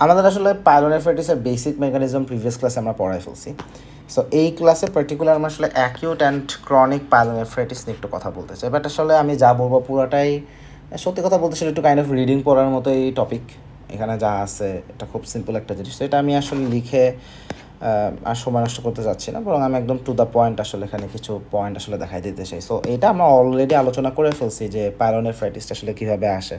আমাদের আসলে পাইলোনেফ্রাইটিসের basic mechanism previous ক্লাসে আমরা পড়াই ফেলছি। সো এই ক্লাসে পার্টিকুলার আমরা আসলে অ্যাকিউট অ্যান্ড ক্রনিক পাইলোনেফ্রাইটিস নিয়ে একটু কথা বলতে চাই। বাট আসলে আমি যা বলবো পুরোটাই সত্যি কথা বলতে সেটা একটু কাইন্ড অফ রিডিং পড়ার মতো এই টপিক। এখানে যা আছে এটা খুব সিম্পল একটা জিনিস, তো এটা আমি আসলে লিখে আর সময় নষ্ট করতে যাচ্ছি না, বরং আমি একদম টু দ্য পয়েন্ট আসলে এখানে কিছু পয়েন্ট আসলে দেখাই দিতে চাই। সো এটা আমরা অলরেডি আলোচনা করে ফেলছি যে পাইলোনেফ্রাইটিসটা আসলে কীভাবে আসে।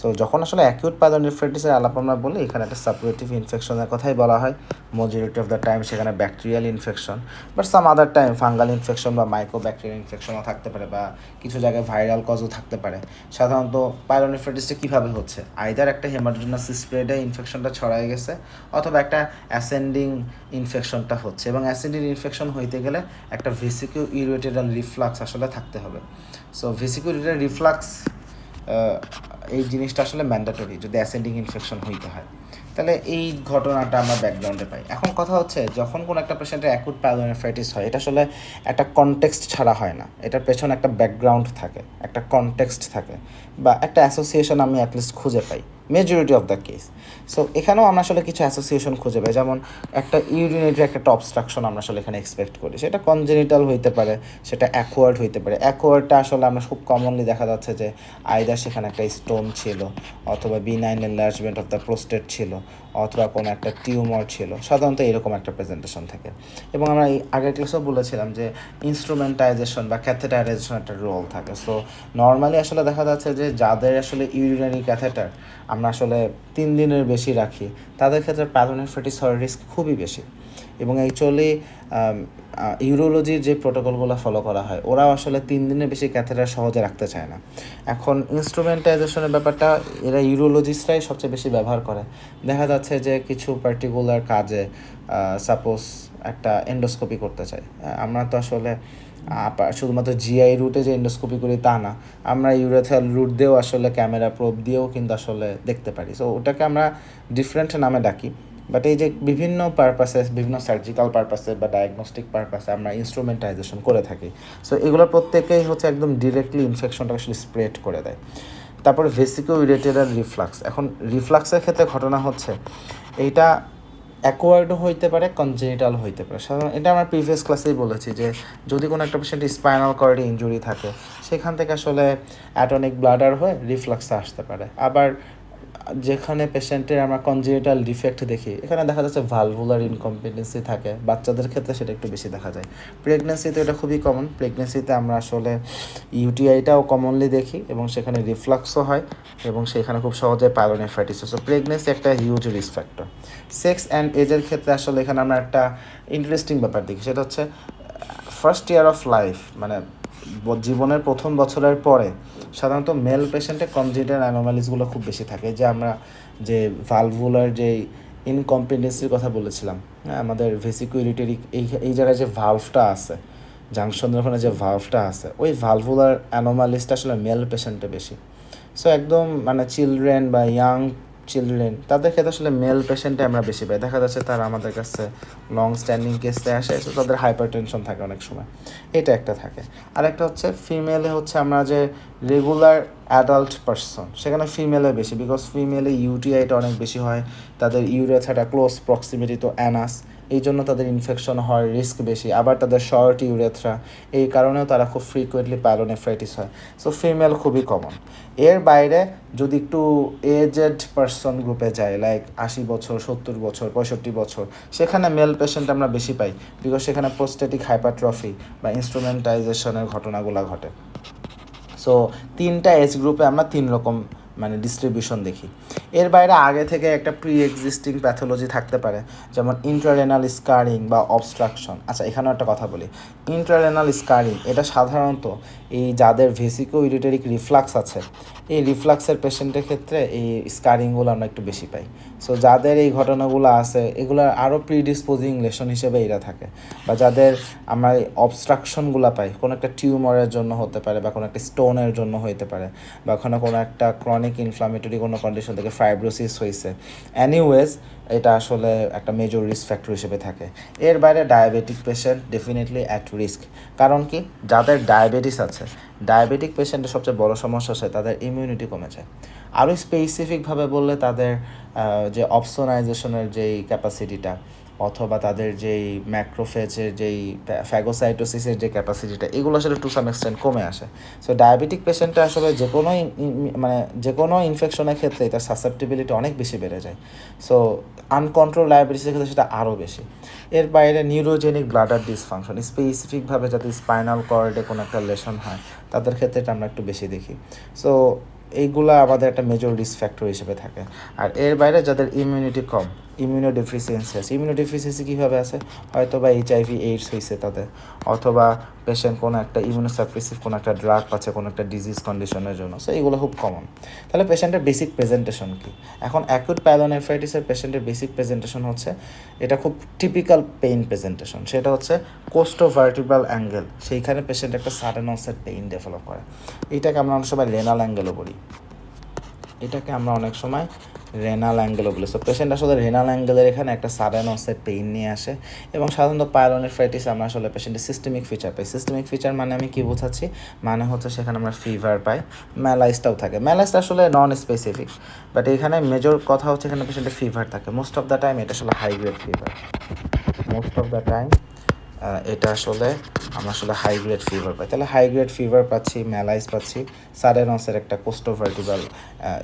সো যখন আসলে অ্যাকিউট পাইলোনেফ্রাইটিসের আলাপ আমরা বলি, এখানে একটা সাপারেটিভ ইনফেকশনের কথাই বলা হয়। মেজরিটি অফ দ্য টাইম সেখানে bacterial infection, but some other time fungal infection বা মাইক্রোব্যাকটেরিয়াল ইনফেকশনও থাকতে পারে, বা কিছু জায়গায় ভাইরাল কজও থাকতে পারে। সাধারণত পাইলোনেফ্রাইটিসটা কীভাবে হচ্ছে, আইদার একটা হেমাটোজেনাস স্প্রেডে ইনফেকশনটা ছড়ায় গেছে, অথবা একটা অ্যাসেন্ডিং ইনফেকশনটা হচ্ছে, এবং অ্যাসেন্ডিং ইনফেকশন হইতে গেলে একটা ভেসিকিউ ইউরেটেরাল রিফ্লাক্স আসলে থাকতে হবে। সো ভেসিকিউ ইউরেটারাল রিফ্লাক্স এই জিনিসটা আসলে ম্যান্ডেটরি যদি অ্যাসেন্ডিং ইনফেকশন হইতে হয়। তাহলে এই ঘটনাটা আমরা ব্যাকগ্রাউন্ডে পাই। এখন কথা হচ্ছে, যখন কোনো একটা পেশেন্টের অ্যাকুট পাইলোনেফ্রাইটিস হয়, এটা আসলে একটা কনটেক্সট ছাড়া হয় না, এটার পেছনে একটা ব্যাকগ্রাউন্ড থাকে, একটা কনটেক্সট থাকে, বা একটা অ্যাসোসিয়েশন আমি অ্যাটলিস্ট খুঁজে পাই majority of the case. So এখানেও আমরা আসলে কিছু অ্যাসোসিয়েশন খুঁজে পাই, যেমন একটা ইউরিনেটারি একটা অবস্ট্রাকশন আমরা আসলে এখানে এক্সপেক্ট করি। সেটা কনজেনিটাল হইতে পারে, সেটা অ্যাকোয়ার্ড হইতে পারে। অ্যাকোয়ার্ডটা আসলে আমরা খুব কমনলি দেখা যাচ্ছে যে আইদার সেখানে একটা স্টোন ছিল, অথবা benign enlargement of the prostate ছিল, অথবা কোনো একটা টিউমার ছিল। সাধারণত এরকম একটা প্রেজেন্টেশন থাকে। এবং আমরা এই আগের ক্লাসেও বলেছিলাম যে ইনস্ট্রুমেন্টাইজেশন বা ক্যাথেটারাইজেশন একটা রোল থাকে। সো নর্মালি আসলে দেখা যাচ্ছে যে যাদের আসলে ইউরিনারি ক্যাথেটার আমরা আসলে 3 দিনের বেশি রাখি, তাদের ক্ষেত্রে পাইলোনেফ্রাইটিস হওয়ার রিস্ক খুবই বেশি। এবং অ্যাকচুয়ালি ইউরোলজির যে প্রোটোকলগুলো ফলো করা হয়, ওরাও আসলে 3 দিনের বেশি ক্যাথেটার সহজে রাখতে চায় না। এখন ইনস্ট্রুমেন্টাইজেশনের ব্যাপারটা এরা ইউরোলজিস্টরাই সবচেয়ে বেশি ব্যবহার করে। দেখা যাচ্ছে যে কিছু পার্টিকুলার কাজে সাপোজ একটা এন্ডোস্কোপি করতে চাই, আমরা তো আসলে শুধুমাত্র জিআই রুটে যে এন্ডোস্কোপি করি তা না, আমরা ইউরেথাল রুট দিয়েও আসলে ক্যামেরা প্রোব দিয়েও কিন্তু আসলে দেখতে পারি। সো ওটাকে আমরা ডিফারেন্ট নামে ডাকি। বাট এই যে বিভিন্ন পারপাসে, বিভিন্ন সার্জিক্যাল পারপাসে বা ডায়াগনস্টিক পারপাসে আমরা ইনস্ট্রুমেন্টাইজেশন করে থাকি। সো এগুলো প্রত্যেকেই হচ্ছে একদম ডিরেক্টলি ইনফেকশনটা আসলে স্প্রেড করে দেয়। তারপরে ভেসিকো ইউরেটেরাল রিফ্লাক্স। এখন রিফ্লাক্সের ক্ষেত্রে ঘটনা হচ্ছে এইটা অ্যাকোয়ার্ডও হইতে পারে, কনজেনিটাল হইতে পারে। সাধারণত এটা আমরা প্রিভিয়াস ক্লাসেই বলেছি যে যদি কোনো একটা পেশেন্টের স্পাইনাল কর্ডে ইনজুরি থাকে, সেখান থেকে আসলে অ্যাটনিক ব্লাডার হয়ে রিফ্লাক্সে আসতে পারে। আবার যেখানে পেশেন্টের আমরা কনজেনিটাল ডিফেক্ট দেখি, এখানে দেখা যাচ্ছে ভালভুলার ইনকম্পিটেন্সি থাকে, বাচ্চাদের ক্ষেত্রে সেটা একটু বেশি দেখা যায়। প্রেগনেন্সিতে এটা খুবই কমন। প্রেগনেন্সিতে আমরা আসলে ইউটিআইটাও কমনলি দেখি, এবং সেখানে রিফ্লাক্সও হয়, এবং সেখানে খুব সহজে পাইলোনেফ্রাইটিস। সো প্রেগনেন্সি একটা huge risk factor. Sex and এজের ক্ষেত্রে আসলে এখানে আমরা একটা ইন্টারেস্টিং ব্যাপার দেখি, সেটা হচ্ছে ফার্স্ট ইয়ার অফ লাইফ, মানে জীবনের প্রথম বছরের পরে সাধারণত মেল পেশেন্টে কনজেনিটাল অ্যানোমালিসগুলো খুব বেশি থাকে। যে আমরা যে ভালভুলার যে ইনকম্পিটেন্সির কথা বলেছিলাম, হ্যাঁ, আমাদের ভেসিকো ইউরেটারি এই জায়গায় যে ভালভটা আছে, জাংশনের ওখানে যে ভালভটা আছে, ওই ভালভুলার অ্যানোমালিসটা আসলে মেল পেশেন্টে বেশি। সো একদম মানে চিলড্রেন বা ইয়াং চিলড্রেন, তাদের ক্ষেত্রে আসলে মেল পেশেন্টে আমরা বেশি পাই। দেখা যাচ্ছে তারা আমাদের কাছে লং স্ট্যান্ডিং কেসে আসে, তো তাদের হাইপার টেনশন থাকে অনেক সময়, এটা একটা থাকে। আর একটা হচ্ছে ফিমেলে হচ্ছে আমরা যে রেগুলার অ্যাডাল্ট পারসন, সেখানে ফিমেলে বেশি, বিকজ ফিমেলে ইউটিআইটা অনেক বেশি হয়, তাদের ইউরেথাটা ক্লোজ প্রক্সিমিটি তো অ্যানাস, এই জন্য তাদের ইনফেকশন হওয়ার রিস্ক বেশি। আবার তাদের শর্ট ইউরেথ্রা, এই কারণেও তারা খুব ফ্রিকুয়েন্টলি পাইলোনেফ্রাইটিস হয়। সো ফিমেল খুবই কমন। এর বাইরে যদি একটু এজেড পারসন গ্রুপে যায়, লাইক 80 বছর, 70 বছর, 65 বছর, সেখানে মেল পেশেন্ট আমরা বেশি পাই, বিকজ সেখানে প্রোস্টেটিক হাইপারট্রফি বা ইনস্ট্রুমেন্টাইজেশনের ঘটনাগুলো ঘটে। সো 3টা এজ গ্রুপে আমরা 3 রকম মানে ডিস্ট্রিবিউশন দেখি। এর বাইরে আগে থেকে একটা প্রি এক্সিস্টিং প্যাথোলজি থাকতে পারে, যেমন ইন্ট্রারেনাল স্কারিং বা অবস্ট্রাকশন। আচ্ছা, এখানেও একটা কথা বলি, ইন্ট্রারেনাল স্কারিং এটা সাধারণত এই যাদের ভেসিকো ইউরেটারিক রিফ্লাক্স আছে, এই রিফ্লাক্সের পেশেন্টের ক্ষেত্রে এই স্কারিংগুলো আমরা একটু বেশি পাই। সো যাদের এই ঘটনাগুলো আছে, এগুলো আরও প্রিডিসপোজিং লেশন হিসেবে এরা থাকে। বা যাদের আমরা এই অবস্ট্রাকশনগুলো পাই, কোনো একটা টিউমারের জন্য হতে পারে, বা কোনো একটা স্টোনের জন্য হতে পারে, বা কোনো একটা ক্রনিক ইনফ্লামেটরি কোনো কন্ডিশন থেকে ফাইব্রোসিস হয়েছে, এনিওয়েজ এটা আসলে একটা মেজর রিস্ক ফ্যাক্টর হিসেবে থাকে। এর বাইরে diabetic patient definitely at risk. কারণ কি, যাদের ডায়াবেটিস আছে, ডায়াবেটিক পেশেন্টের সবচেয়ে বড় সমস্যা হচ্ছে তাদের ইমিউনিটি কমে যায়। আরও স্পেসিফিকভাবে বললে তাদের যে অপসোনাইজেশনের যেই ক্যাপাসিটিটা অথবা তাদের যেই ম্যাক্রোফেজের যেই ফ্যাগোসাইটোসিসের যে ক্যাপাসিটিটা এগুলো আসলে টু সাম এক্সটেন্ট কমে আসে। সো ডায়াবেটিক পেশেন্টটা আসলে যে কোনো মানে যে কোনো ইনফেকশনের ক্ষেত্রে তার সাসেপ্টিবিলিটি অনেক বেশি বেড়ে যায়। সো আনকন্ট্রোল ডায়াবেটিসের ক্ষেত্রে সেটা আরও বেশি। এর বাইরে নিউরোজেনিক ব্লাডার ডিসফাংশন, স্পেসিফিকভাবে যাতে স্পাইনাল কর্ডে কোনো একটা লেশন হয় তাদের ক্ষেত্রে এটা আমরা একটু বেশি দেখি। সো এইগুলো আমাদের একটা মেজর রিস্ক ফ্যাক্টর হিসেবে থাকে। আর এর বাইরে যাদের ইমিউনিটি কম, ইমিউনোডেফিসিয়েন্সি আছে। ইমিউনোডেফিসিয়েন্সি কীভাবে আছে? হয়তো বা HIV এইডস হয়েছে তাদের, অথবা পেশেন্ট কোনো একটা ইমিউনোসাপ্রেসিভ কোনো একটা ড্রাগ পাচ্ছে কোনো একটা ডিজিজ কন্ডিশনের জন্য। সো এগুলো খুব কমন। তাহলে পেশেন্টের বেসিক প্রেজেন্টেশন কী? এখন অ্যাকুট পাইলোনেফ্রাইটিসের পেশেন্টের বেসিক প্রেজেন্টেশন হচ্ছে, এটা খুব টিপিক্যাল পেইন প্রেজেন্টেশন, সেটা হচ্ছে কোস্টোভার্টিব্রাল অ্যাঙ্গেল, সেইখানে পেশেন্ট একটা সাডেন অনসেট পেইন ডেভেলপ করে। এটাকে আমরা অনেক সময় রেনাল অ্যাঙ্গেলও বলি। রেনাল অ্যাঙ্গেলও বলি। সো পেশেন্ট আসলে রেনাল অ্যাঙ্গেলের এখানে একটা সাডেন অনসেট পেইন নিয়ে আসে। এবং সাধারণত পাইলোনেফ্রাইটিস আমরা আসলে পেশেন্টের সিস্টেমিক ফিচার পাই। সিস্টেমিক ফিচার মানে আমি কী বোঝাচ্ছি? মানে হচ্ছে সেখানে আমরা ফিভার পাই, ম্যালাইসটাও থাকে। ম্যালাইসটা আসলে নন স্পেসিফিক, বাট এখানে মেজর কথা হচ্ছে এখানে পেশেন্টের ফিভার থাকে। মোস্ট অফ দ্য টাইম এটা আসলে হাই গ্রেড ফিভার। এটা আসলে আমরা আসলে হাই গ্রেড ফিভার পাই। তাহলে হাই গ্রেড ফিভার পাচ্ছি, ম্যালাইস পাচ্ছি, সাডেন অনসেট একটা কোস্টোভার্টিব্রাল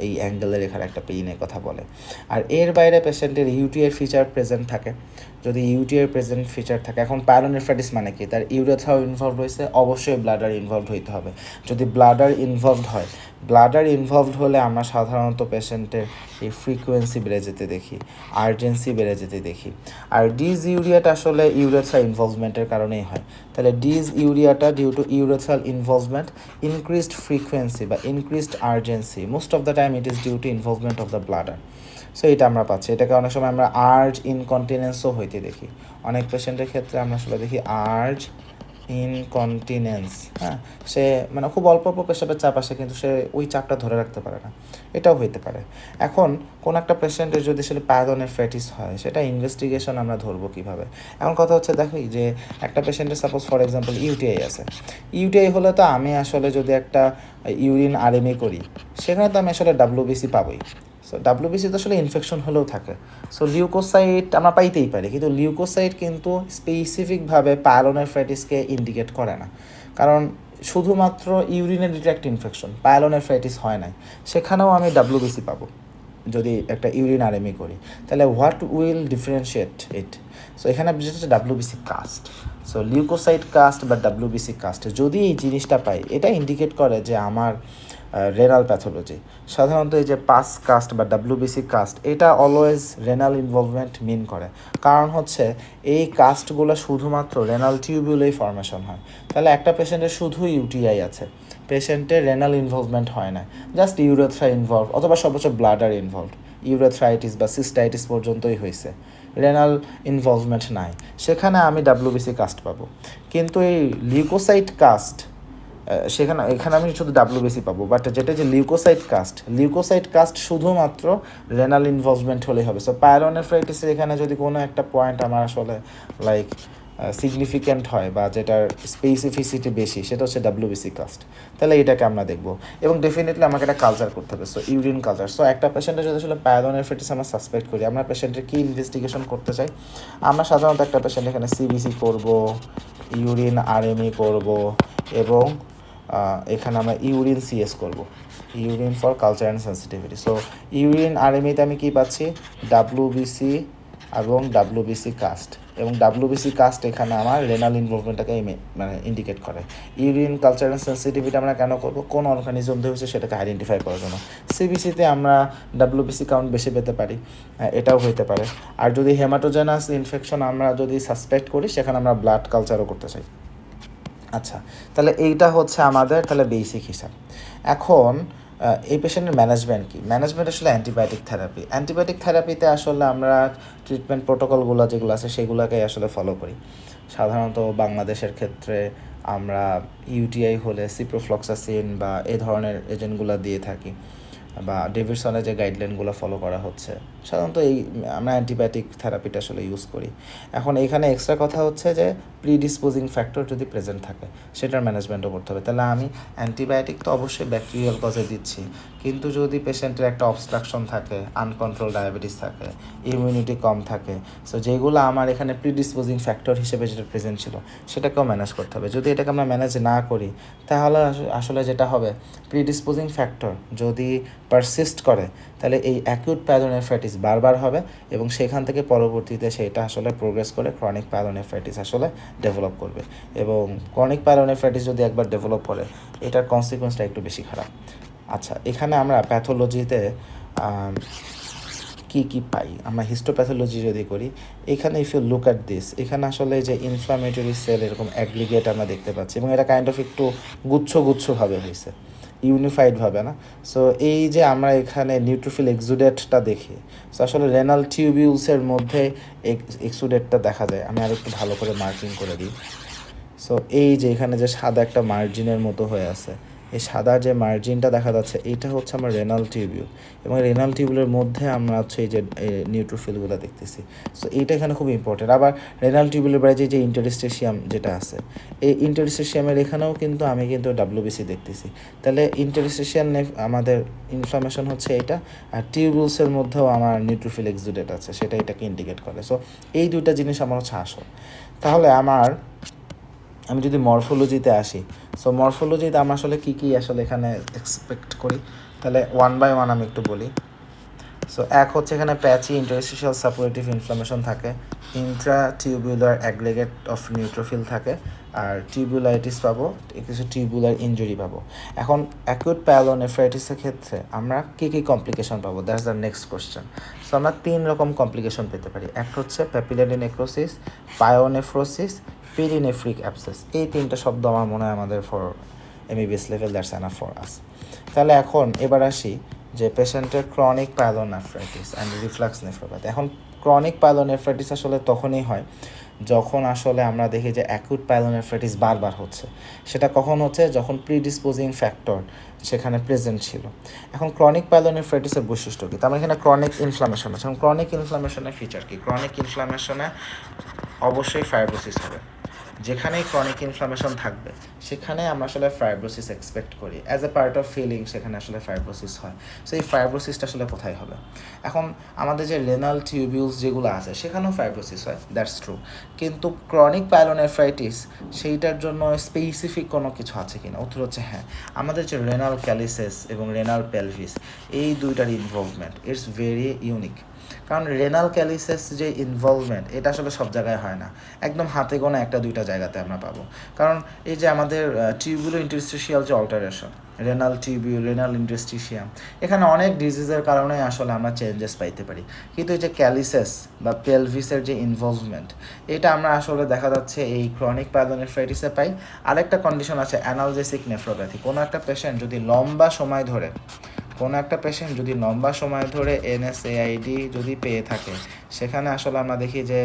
এই অ্যাঙ্গেলের এখানে একটা পেইনের কথা বলে। আর এর বাইরে পেশেন্টের ইউটিআই ফিচার প্রেজেন্ট থাকে। যদি ইউটিআই প্রেজেন্ট ফিচার থাকে, এখন পাইলোনেফ্রাইটিস মানে কি? তার ইউরেথ্রাও ইনভলভ হয়েছে, অবশ্যই ব্লাডার ইনভলভ হইতে হবে। যদি ব্লাডার ইনভলভড হলে আমরা সাধারণত পেশেন্টের এই ফ্রিকোয়েন্সি বেড়ে যেতে দেখি, আর্জেন্সি বেড়ে যেতে দেখি। আর ডিজ ইউরিয়াটা আসলে ইউরেথ্রাল ইনভলভমেন্টের কারণেই হয়। তাহলে ডিজ ইউরিয়াটা due to urethral involvement, increased frequency বা increased urgency, most of the time it is due to involvement of the bladder. So এটা আমরা পাচ্ছি। এটাকে অনেক সময় আমরা আর্জ ইনকন্টিনেন্সও হইতে দেখি। অনেক পেশেন্টের ক্ষেত্রে আমরা আসলে দেখি আর্জ ইনকন্টিনেন্স। হ্যাঁ, সে মানে খুব অল্প অল্প পেশাবের চাপ আসে, কিন্তু সে ওই চাপটা ধরে রাখতে পারে না, এটাও হইতে পারে। এখন কোন একটা পেশেন্টের যদি আসলে পাইলোনেফ্রাইটিস হয়, সেটা ইনভেস্টিগেশন আমরা ধরবো কীভাবে? এখন কথা হচ্ছে, দেখি যে একটা পেশেন্টের সাপোজ ফর এক্সাম্পল ইউটিআই আছে। ইউটিআই হলে তো আমি আসলে যদি একটা ইউরিন আরএমএ করি, সেখানে তো আমি আসলে ডাব্লিউবিসি পাবোই। সো ডাব্লিউবিসি তো আসলে ইনফেকশন হলেও থাকে। সো লিউকোসাইট আমরা পাইতেই পারি, কিন্তু লিউকোসাইট কিন্তু স্পেসিফিকভাবে পাইলোনেফ্রাইটিসকে ইন্ডিকেট করে না। কারণ শুধুমাত্র ইউরিনের ডিট্র্যাক্ট ইনফেকশন, পাইলোনেফ্রাইটিস হয় নাই, সেখানেও আমি ডাব্লিউবিসি পাবো যদি একটা ইউরিন আরএমএ করি। তাহলে what will differentiate it? So এখানে যেটা হচ্ছে WBC cast. So leukocyte cast বা ডাব্লিউবিসি কাস্ট যদি এই জিনিসটা পাই, এটা ইন্ডিকেট করে যে আমার রেনাল প্যাথোলজি। সাধারণত এই যে পাস কাস্ট বা ডাব্লিউবিসি কাস্ট, এটা অলওয়েজ রেনাল ইনভলভমেন্ট মিন করে। কারণ হচ্ছে এই কাস্টগুলো শুধুমাত্র রেনাল টিউবিউলেই ফর্মেশন হয়। তাহলে একটা পেশেন্টের শুধু ইউটিআই আছে, পেশেন্টের রেনাল ইনভলভমেন্ট হয় না, জাস্ট ইউরেথ্রা ইনভলভ অথবা সর্বোচ্চ ব্লাডার ইনভলভ, ইউরেথ্রাইটিস বা সিস্টাইটিস পর্যন্তই হয়েছে, রেনাল ইনভলভমেন্ট নাই, সেখানে আমি ডাব্লিউবিসি কাস্ট পাবো। কিন্তু এই লিউকোসাইট কাস্ট, এখানে আমি শুধু ডাব্লিউবিসি পাবো। বাট যেটা যে লিউকোসাইট কাস্ট শুধুমাত্র রেনাল ইনভলভমেন্ট হলেই হবে। সো পাইলোনেফ্রাইটিসের এখানে যদি কোনো একটা পয়েন্ট আমার আসলে লাইক সিগনিফিক্যান্ট হয় বা যেটার স্পেসিফিসিটি বেশি, সেটা হচ্ছে ডাব্লিউবিসি কাস্ট। তাহলে এটাকে আমরা দেখবো, এবং ডেফিনেটলি আমাকে একটা কালচার করতে হবে। So urine culture. সো একটা পেশেন্টের যদি আসলে পাইলোনেফ্রাইটিস আমরা সাসপেক্ট করি, আমরা পেশেন্টের কী ইনভেস্টিগেশন করতে চাই? আমরা সাধারণত একটা পেশেন্ট এখানে সিবিসি করব, ইউরিন আরএমই করব, এবং এখানে আমরা ইউরিন সিএস করব, urine for culture and sensitivity. So urine আরএমইতে আমি কী পাচ্ছি? ডাব্লিউবিসি এবং ডাব্লিউবিসি কাস্ট, এবং ডাব্লিউবিসি কাস্ট এখানে আমার রেনাল ইনভলভমেন্টটাকে মানে ইন্ডিকেট করে। ইউরিন কালচার অ্যান্ড সেন্সিটিভিটি আমরা কেন করবো? কোন অর্গানিজম দিয়ে হচ্ছে সেটাকে আইডেন্টিফাই করার জন্য। সিবিসিতে আমরা ডাব্লিউবিসি কাউন্ট বেশি পেতে পারি, এটাও হইতে পারে। আর যদি হেমাটোজেনাস ইনফেকশন আমরা যদি সাসপেক্ট করি, সেখানে আমরা ব্লাড কালচারও করতে চাই। আচ্ছা, তাহলে এইটা হচ্ছে আমাদের তাহলে বেসিক হিসাব। এখন এই পেশেন্টের ম্যানেজমেন্ট কী? ম্যানেজমেন্ট আসলে অ্যান্টিবায়োটিক থেরাপিতে আসলে আমরা ট্রিটমেন্ট প্রোটোকলগুলো যেগুলো আছে সেগুলোকেই আসলে ফলো করি। সাধারণত বাংলাদেশের ক্ষেত্রে আমরা ইউটিআই হলে সিপ্রোফ্লক্সাসিন বা এই ধরনের এজেন্টগুলো দিয়ে থাকি, বা ডেভিডসনের যে গাইডলাইনগুলো ফলো করা হচ্ছে, সাধারণত এই আমরা অ্যান্টিবায়োটিক থেরাপিটা আসলে ইউজ করি। এখন এইখানে এক্সট্রা কথা হচ্ছে যে প্রিডিসপোজিং ফ্যাক্টর যদি প্রেজেন্ট থাকে, সেটার ম্যানেজমেন্টও করতে হবে। তাহলে আমি অ্যান্টিবায়োটিক তো অবশ্যই ব্যাকটেরিয়াল কজে দিচ্ছি, কিন্তু যদি পেশেন্টের একটা অবস্ট্রাকশন থাকে, আনকন্ট্রোল ডায়াবেটিস থাকে, ইমিউনিটি কম থাকে, সো যেগুলো আমার এখানে প্রিডিসপোজিং ফ্যাক্টর হিসেবে যেটা প্রেজেন্ট ছিল সেটাকেও ম্যানেজ করতে হবে। যদি এটাকে আমরা ম্যানেজ না করি তাহলে আসলে যেটা হবে, প্রিডিসপোজিং ফ্যাক্টর যদি পারসিস্ট করে তাহলে এই অ্যাকিউট পাইলোনেফ্রাইটিস বারবার হবে এবং সেখান থেকে পরবর্তীতে সেটা আসলে প্রোগ্রেস করে ক্রনিক পাইলোনেফ্রাইটিস আসলে ডেভেলপ করবে। এবং ক্রনিক পাইলোনেফ্রাইটিস যদি একবার ডেভেলপ করে এটার কনসিকুয়েন্সটা একটু বেশি খারাপ। আচ্ছা, এখানে আমরা প্যাথোলজিতে কি পাই, আমরা হিস্টোপ্যাথোলজি যদি করি, এখানে if you look at this, এখানে আসলে যে ইনফ্লামেটরি সেল এরকম অ্যাগ্রিগেট আমরা দেখতে পাচ্ছি এবং এটা কাইন্ড অফ একটু গুচ্ছভাবে হয়েছে, ইউনিফাইডভাবে না। সো এই যে আমরা এখানে নিউট্রোফিল এক্সুডেটটা দেখি, সো আসলে রেনাল টিউবিউলসের মধ্যে এক্সুডেটটা দেখা যায়। আমি আর একটু ভালো করে মার্কিং করে দিই। সো এই যে এখানে যে সাদা একটা মার্জিনের মতো হয়ে আছে, এই সাদা যে মার্জিনটা দেখা যাচ্ছে এইটা হচ্ছে আমার রেনাল টিউবিউল এবং রেনাল টিউবিউলের মধ্যে আমরা হচ্ছে এই যে নিউট্রোফিলগুলো দেখতেছি। সো এইটা এখানে খুব ইম্পর্টেন্ট। আবার রেনাল টিউবিউলের বাইরে যে ইন্টারস্টেশিয়াম যেটা আছে, এই ইন্টারস্টেশিয়ামের এখানেও কিন্তু আমি কিন্তু ডাব্লিউবিসি দেখতেছি। তাহলে ইন্টারস্টেশিয়াল আমাদের ইনফ্লামেশন হচ্ছে এইটা, আর টিউবিউলসের মধ্যেও আমার নিউট্রোফিল এক্সুডেট আছে, সেটা এটাকে ইন্ডিকেট করে। সো এই দুইটা জিনিস আমার হচ্ছে আসল। তাহলে আমি যদি মরফোলজিতে আসি, সো মরফোলজিতে আমরা আসলে কী আসলে এখানে এক্সপেক্ট করি, তাহলে ওয়ান বাই ওয়ান আমি একটু বলি। সো এক হচ্ছে এখানে প্যাচি ইন্টারস্টিশিয়াল সাপোরেটিভ ইনফ্লামেশন থাকে, ইন্ট্রা টিউবুলার অ্যাগ্রেগেট অফ নিউট্রোফিল থাকে, আর টিউবুলাইটিস পাবো, কিছু টিউবুলার ইনজুরি পাবো। এখন অ্যাকিউট পাইলোনেফ্রাইটিসের ক্ষেত্রে আমরা কী কমপ্লিকেশন পাবো, that's the next question. So আমরা 3 রকম কমপ্লিকেশন পেতে পারি। একটা হচ্ছে প্যাপিলারি নেক্রোসিস, পায়োনেফ্রোসিস, পেরিনেফ্রিক অ্যাবসেস। এই 3টা শব্দ আমার মনে হয় আমাদের for MBBS level that's enough for us. তাহলে এখন এবার আসি যে পেশেন্টের chronic pyelonephritis and reflux nephropathy. এখন ক্রনিক পাইলোনেফ্রাইটিস আসলে তখনই হয় যখন আসলে আমরা দেখি যে অ্যাকিউট পাইলোনেফ্রাইটিস বারবার হচ্ছে। সেটা কখন হচ্ছে, যখন প্রিডিসপোজিং ফ্যাক্টর সেখানে প্রেজেন্ট ছিল। এখন ক্রনিক পাইলোনেফ্রাইটিসের বৈশিষ্ট্য কী, তার মানে এখানে ক্রনিক ইনফ্লামেশন আছে। এবং ক্রনিক ইনফ্লামেশনের ফিচার কী, ক্রনিক ইনফ্লামেশনে অবশ্যই ফাইব্রোসিস হবে। যেখানেই ক্রনিক ইনফ্লামেশন থাকবে সেখানে আমরা আসলে ফাইব্রোসিস এক্সপেক্ট করি, as a part of filling সেখানে আসলে ফাইব্রোসিস হয়। সো এই ফাইব্রোসিসটা আসলে কোথায় হবে? এখন আমাদের যে রেনাল টিউবিউলস যেগুলো আছে সেখানেও ফাইব্রোসিস হয়, দ্যাটস ট্রু। কিন্তু ক্রনিক পাইলোনেফ্রাইটিস সেইটার জন্য স্পেসিফিক কোনো কিছু আছে কিনা, উত্তর হচ্ছে হ্যাঁ। আমাদের যে রেনাল ক্যালিসেস এবং রেনাল পেলভিস, এই দুইটার ইনভলভমেন্ট ইটস ভেরি ইউনিক। কারণ রেনাল ক্যালিসেস যে ইনভলভমেন্ট এটা আসলে সব জায়গায় হয় না, একদম হাতে গোনা 1-2টা জায়গাতে আমরা পাবো। কারণ এই যে আমাদের টিউবুলো ইন্টারস্টিশিয়াল যে অল্টারেশন, রেনাল টিউবিউল, রেনাল ইন্টারস্টিশিয়াম, এখানে অনেক ডিজিজের কারণে আসলে আমরা চেঞ্জেস পাইতে পারি। কিন্তু এই যে ক্যালিসেস বা পেলভিসের যে ইনভলভমেন্ট, এটা আমরা আসলে দেখা যাচ্ছে এই ক্রনিক পাইলোনেফ্রাইটিসে পাই। আরেকটা কন্ডিশন আছে অ্যানালজেসিক নেফ্রোপ্যাথি। কোনো একটা পেশেন্ট যদি লম্বা সময় ধরে এনএসএআইডি যদি পেয়ে থাকে, সেখানে আসলে আমরা দেখি যে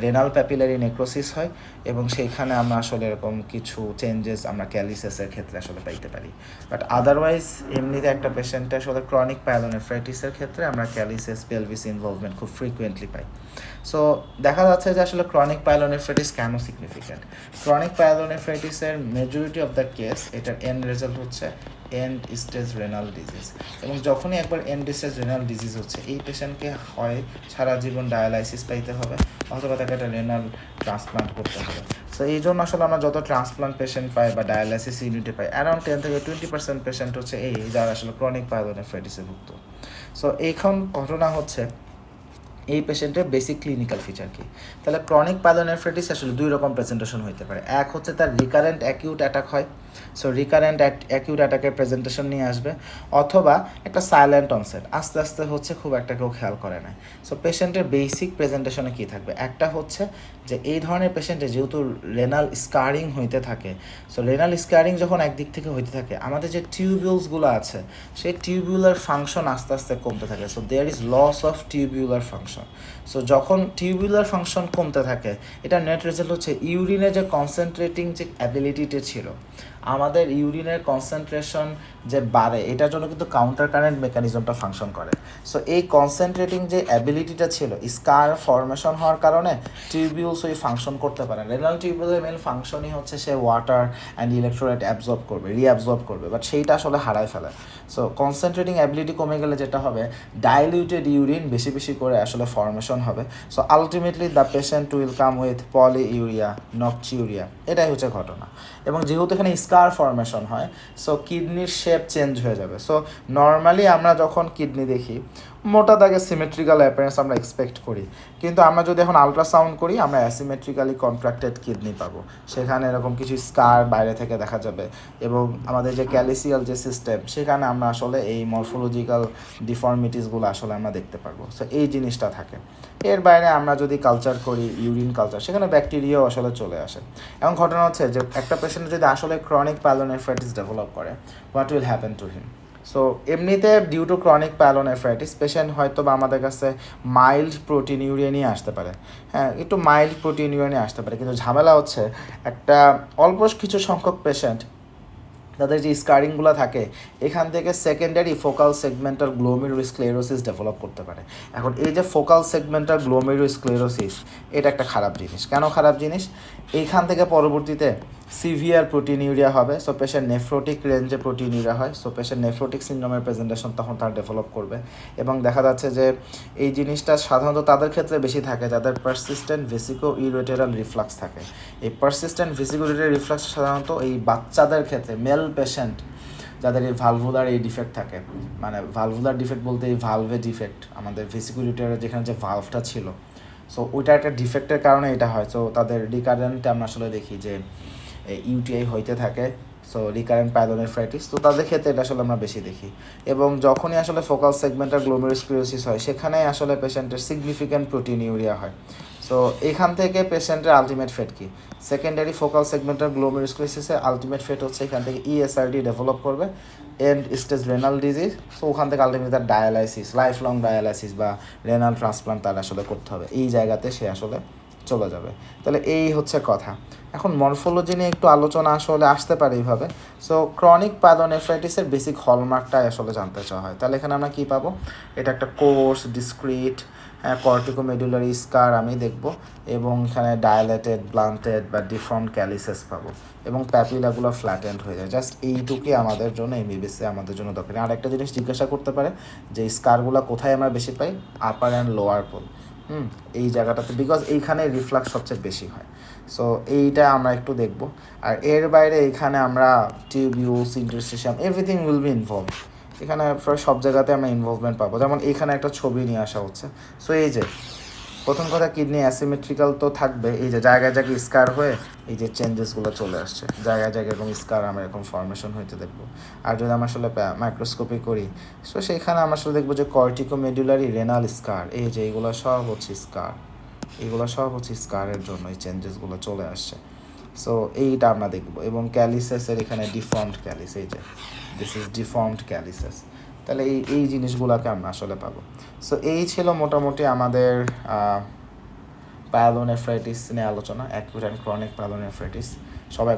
রেনাল প্যাপিলারি নেক্রোসিস হয় এবং সেইখানে আমরা আসলে এরকম কিছু চেঞ্জেস আমরা ক্যালিসেসের ক্ষেত্রে আসলে পাইতে পারি। বাট আদারওয়াইজ এমনিতে একটা পেশেন্টে আসলে ক্রনিক পাইলোনেফ্রাইটিসের ক্ষেত্রে আমরা ক্যালিসেস, পেলভিস ইনভলভমেন্ট খুব ফ্রিকুয়েন্টলি পাই। সো দেখা যাচ্ছে যে আসলে ক্রনিক পাইলোনেফ্রাইটিস কেন সিগনিফিক্যান্ট। ক্রনিক পাইলোনেফ্রাইটিসের মেজরিটি অফ দ্য কেস এটার এন্ড রেজাল্ট হচ্ছে এন্ড স্টেজ রেনাল ডিজিজ। এবং যখনই একবার এন্ড স্টেজ রেনাল ডিজিজ হচ্ছে, এই পেশেন্টকে হয় সারা জীবন ডায়ালাইসিস পাইতে হবে অথবা তাকে একটা রেনাল ট্রান্সপ্লান্ট করতে হবে। সো এই জন্য আসলে আমরা যত ট্রান্সপ্লান্ট পেশেন্ট পাই বা ডায়ালাইসিস ইউনিটে পাই, অ্যারাউন্ড 10-20% পেশেন্ট হচ্ছে এই যারা আসলে ক্রনিক পাইলোনেফ্রাইটিসে ভুক্ত। সো এইখন ঘটনা হচ্ছে এই পেশেন্টের বেসিক ক্লিনিক্যাল ফিচার কী। তাহলে ক্রনিক পাইলোনেফ্রাইটিস আসলে 2 রকম প্রেজেন্টেশন হতে পারে। এক হচ্ছে তার রিকারেন্ট অ্যাকিউট অ্যাটাক হয়, সো রিকারেন্ট অ্যাকিউট অ্যাটাকের প্রেজেন্টেশন নিয়ে আসবে, অথবা একটা সাইলেন্ট অনসেট, আস্তে আস্তে হচ্ছে, খুব একটা কেউ খেয়াল করে না। সো পেশেন্টের বেসিক প্রেজেন্টেশনে কী থাকবে, একটা হচ্ছে যে এই ধরনের পেশেন্টে যেহেতু রেনাল স্কারিং হইতে থাকে, সো রেনাল স্কারিং যখন একদিক থেকে হইতে থাকে, আমাদের যে টিউবিউলসগুলো আছে সেই টিউবিউলার ফাংশন আস্তে আস্তে কমতে থাকে। So there is loss of tubular function. So যখন টিউবিউলার ফাংশন কমতে থাকে, এটা নেট রেজাল্ট হচ্ছে ইউরিনের যে কনসেন্ট্রেটিং যে অ্যাবিলিটিটা ছিল, আমাদের ইউরিনের কনসেন্ট্রেশন যে বাড়ে, এটার জন্য কিন্তু কাউন্টার কারেন্ট মেকানিজমটা ফাংশন করে। সো এই কনসেন্ট্রেটিং যে অ্যাবিলিটিটা ছিল স্কার ফরমেশন হওয়ার কারণে টিউবিউলস ওই ফাংশন করতে পারে। রেনাল টিউবিউলের মেন ফাংশনই হচ্ছে সে ওয়াটার অ্যান্ড ইলেকট্রোলাইট অ্যাবজর্ব করবে, রিঅ্যাবজর্ব করবে, বাট সেইটা আসলে হারায় ফেলে। সো কনসেন্ট্রেটিং অ্যাবিলিটি কমে গেলে যেটা হবে, ডাইলিউটেড ইউরিন বেশি বেশি করে আসলে ফরমেশন হবে। So ultimately the patient will come with polyuria, nocturia, এটাই হচ্ছে ঘটনা। এবং যেহেতু এখানে স্কার ফরমেশন হয়, সো কিডনির শেপ চেঞ্জ হয়ে যাবে। সো নর্মালি আমরা যখন কিডনি দেখি মোটা দাগে সিমেট্রিক্যাল অ্যাপিয়ারেন্স আমরা এক্সপেক্ট করি, কিন্তু আমরা যদি এখন আলট্রাসাউন্ড করি আমরা অ্যাসিমেট্রিক্যালি কন্ট্রাক্টেড কিডনি পাবো। সেখানে এরকম কিছু স্কার বাইরে থেকে দেখা যাবে, এবং আমাদের যে ক্যালিসিয়াল যে সিস্টেম সেখানে আমরা আসলে এই মরফোলজিক্যাল ডিফর্মিটিসগুলো আসলে আমরা দেখতে পারবো। সো এই জিনিসটা থাকে। এর বাইরে আমরা যদি কালচার করি, ইউরিন কালচার, সেখানে ব্যাকটেরিয়াও আসলে চলে আসে। এখন ঘটনা হচ্ছে যে একটা পেশেন্ট যদি আসলে ক্রনিক পাইলোনেফ্রাইটিস ডেভেলপ করে, what will happen to him? So এমনিতে due to chronic pyelonephritis patient হয়তো বা আমাদের কাছে মাইল্ড প্রোটিনিউরিয়া নিয়ে আসতে পারে, হ্যাঁ একটু মাইল্ড প্রোটিনিউরিয়া নিয়ে আসতে পারে, কিন্তু ঝামেলা হচ্ছে একটা অল্প কিছু সংখ্যক পেশেন্ট তাদের যে স্কারিংগুলো থাকে এখান থেকে secondary focal segmental glomerulosclerosis develop করতে পারে। এখন এই যে ফোকাল সেগমেন্টাল গ্লোমেরুলোস্ক্লেরোসিস, এটা একটা খারাপ জিনিস। কেন খারাপ জিনিস? এইখান থেকে পরবর্তীতে সিভিয়ার প্রোটিনিউরিয়া হবে। সো পেশেন্ট নেফ্রোটিক রেঞ্জে প্রোটিনিউরিয়া হয়। সো পেশেন্ট নেফ্রোটিক সিনড্রোমের প্রেজেন্টেশন তখন তার ডেভেলপ করবে। এবং দেখা যাচ্ছে যে এই জিনিসটা সাধারণত তাদের ক্ষেত্রে বেশি থাকে যাদের পারসিস্টেন্ট ভেসিকো ইউরেটেরাল রিফ্লাক্স থাকে। এই পারসিস্টেন্ট ভেসিকো ইউরেটেরাল রিফ্লাক্স সাধারণত এই বাচ্চাদের ক্ষেত্রে, মেল পেশেন্ট যাদের এই ভালভুলার এই ডিফেক্ট থাকে, মানে ভালভুলার ডিফেক্ট বলতে এই ভালভে ডিফেক্ট, আমাদের ভেসিকো ইউরেটেরাল যেখানে যে ভালভটা ছিল, সো ওইটা একটা ডিফেক্টের কারণে এটা হয়। সো তাদের রিকারেন্ট আমরা আসলে দেখি যে ইউটিআই হইতে থাকে, সো রিকারেন্ট পাইলোনেফ্রাইটিস, তো তাদের ক্ষেত্রে এটা আসলে আমরা বেশি দেখি। এবং যখনই আসলে ফোকাল সেগমেন্টাল গ্লোমেরুলোস্ক্লেরোসিস হয় সেখানে আসলে পেশেন্টের সিগনিফিক্যান্ট প্রোটিনিউরিয়া হয়। সো এখান থেকে পেশেন্টের আলটিমেট ফেট কি? সেকেন্ডারি ফোকাল সেগমেন্টাল গ্লোমেরুলোস্ক্লেরোসিসের আলটিমেট ফেট হচ্ছে এখান থেকে ইএসআরডি ডেভেলপ করবে, and stage renal disease. So ওখান থেকে আলটিমেট তার ডায়ালাইসিস, লাইফ লং ডায়ালাইসিস বা রেনাল ট্রান্সপ্লান্ট তার আসলে করতে হবে। এই জায়গাতে সে আসলে চলে যাবে। তাহলে এই হচ্ছে কথা। এখন মরফোলজি নিয়ে একটু আলোচনা আসলে আসতে পারে এইভাবে। সো ক্রনিক পাইলোনেফ্রাইটিসের বেসিক হলমার্কটাই আসলে জানতে চাওয়া হয়। তাহলে এখানে আমরা কী পাবো? এটা একটা কোর্স ডিসক্রিট কর্টিকোমেডুলারি স্কার আমি দেখব, এবং এখানে ডায়ালেটেড, ব্লান্টেড বা ডিফর্মড ক্যালিসেস পাবো, এবং প্যাপিলাগুলো ফ্ল্যাটেন্ড হয়ে যায়। জাস্ট এইটুকুই আমাদের জন্য এমবিবিএসে আমাদের জন্য দরকার। আর একটা জিনিস জিজ্ঞাসা করতে পারে যে স্কারগুলো কোথায় আমরা বেশি পাই? আপার অ্যান্ড লোয়ার পোল, এই জায়গাটাতে, বিকজ এইখানে রিফ্লাক্স সবচেয়ে বেশি হয়। সো এইটা আমরা একটু দেখব। আর এর বাইরে এখানে আমরা tubules, interstitium, everything will be involve. এখানে প্রায় সব জায়গাতে আমরা ইনভলভমেন্ট পাবো। যেমন এখানে একটা ছবি নিয়ে আসা হচ্ছে। সো এই যে প্রথম কথা, কিডনি অ্যাসিমেট্রিক্যাল তো থাকবে, এই যে জায়গায় জায়গায় স্কার হয়ে এই যে চেঞ্জেসগুলো চলে আসছে, জায়গায় জায়গায় এরকম স্কার আমরা এরকম ফর্মেশন হইতে দেখবো। আর যদি আমরা আসলে মাইক্রোস্কোপি করি, সো সেইখানে আমরা আসলে দেখবো যে কর্টিকোমেডুলারি রেনাল স্কার, এই যে এইগুলো সব হচ্ছে স্কার, এগুলো সব হচ্ছে স্কারের জন্য এই চেঞ্জেসগুলো চলে আসছে। সো এইটা আমরা দেখব। এবং ক্যালিসেসের এখানে ডিফর্মড ক্যালিস, এই যে দিস ইজ ডিফর্মড ক্যালিসেস। তাহলে এই জিনিসগুলোকে আমরা আসলে পাবো। সো এই ছিল মোটামুটি আমাদের পাইলোনেফ্রাইটিস নিয়ে আলোচনা, অ্যাকিউট অ্যান্ড ক্রনিক পাইলোনেফ্রাইটিস। সবাই